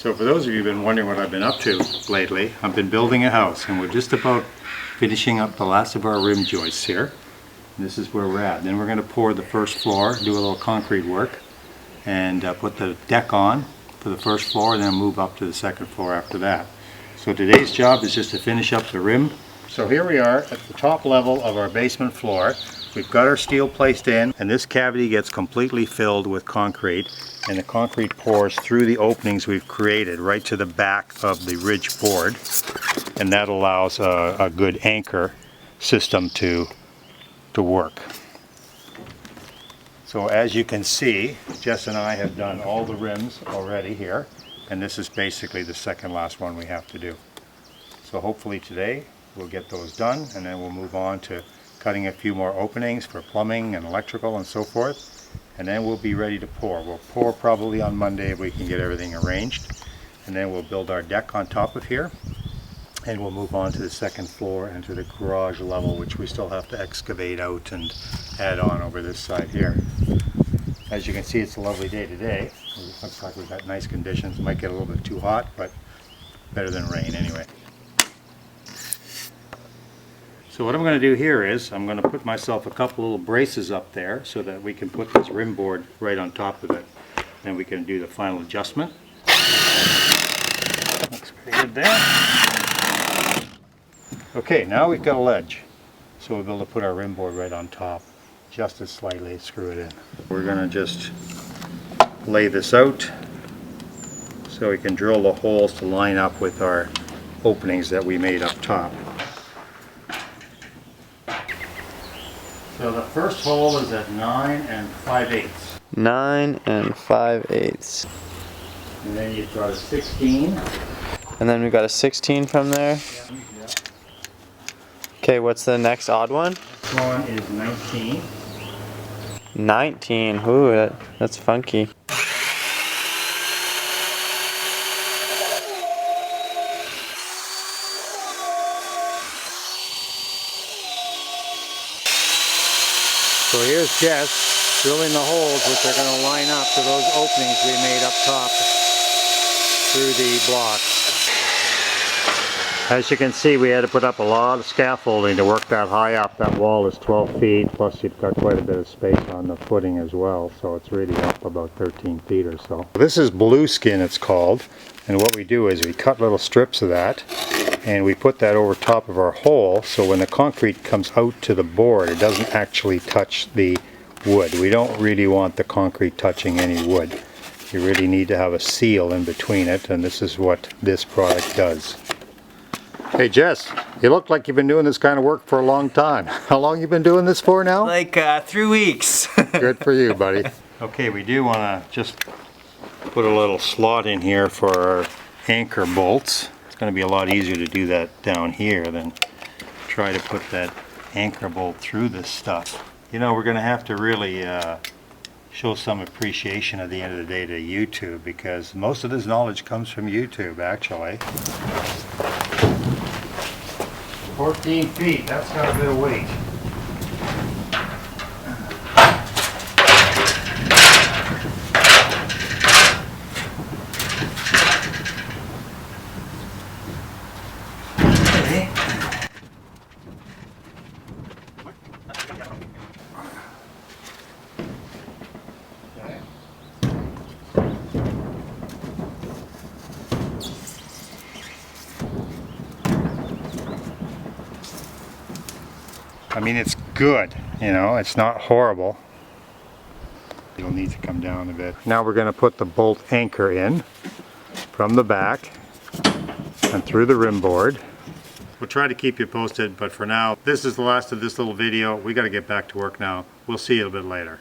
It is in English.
So for those of you who've been wondering what I've been up to lately, I've been building a house and we're just about finishing up the last of our rim joists here. And this is where we're at. Then we're going to pour the first floor, do a little concrete work, and put the deck on for the first floor and then move up to the second floor after that. So today's job is just to finish up the rim. So here we are at the top level of our basement floor. We've got our steel placed in and this cavity gets completely filled with concrete, and the concrete pours through the openings we've created right to the back of the ridge board, and that allows a good anchor system to work. So as you can see, Jess and I have done all the rims already here, and this is basically the second last one we have to do. So hopefully today we'll get those done, and then we'll move on to cutting a few more openings for plumbing and electrical and so forth, and then we'll be ready to pour. We'll pour probably on Monday if we can get everything arranged, and then we'll build our deck on top of here, and we'll move on to the second floor and to the garage level, which we still have to excavate out and add on over this side here. As you can see, it's a lovely day today. It looks like we've got nice conditions. Might get a little bit too hot, but better than rain anyway. So what I'm going to do here is I'm going to put myself a couple little braces up there so that we can put this rim board right on top of it. Then we can do the final adjustment. Looks pretty good there. Okay, now we've got a ledge. So we'll be able to put our rim board right on top. Just as slightly, screw it in. We're going to just lay this out so we can drill the holes to line up with our openings that we made up top. So the first hole is at 9 5/8. 9 5/8. And then you've got a 16. And then we got a 16 from there. Yeah. Okay, what's the next odd one? This one is 19. 19. Ooh, that's funky. So here's Jess drilling the holes, which are going to line up to those openings we made up top through the blocks. As you can see, we had to put up a lot of scaffolding to work that high up. That wall is 12 feet, plus you've got quite a bit of space on the footing as well, so it's really up about 13 feet or so. This is blue skin, it's called, and what we do is we cut little strips of that and we put that over top of our hole, so when the concrete comes out to the board, it doesn't actually touch the wood. We don't really want the concrete touching any wood. You really need to have a seal in between it, and this is what this product does. Hey Jess, you look like you've been doing this kind of work for a long time. How long you been doing this for now? Like 3 weeks. Good for you, buddy. Okay, we do want to just put a little slot in here for our anchor bolts. It's going to be a lot easier to do that down here than try to put that anchor bolt through this stuff. You know, we're going to have to really show some appreciation at the end of the day to YouTube, because most of this knowledge comes from YouTube actually. 14 feet, that's got a bit of weight. I mean, it's good, you know, it's not horrible. It'll need to come down a bit. Now we're going to put the bolt anchor in from the back and through the rim board. We'll try to keep you posted, but for now, this is the last of this little video. We got to get back to work now. We'll see you a bit later.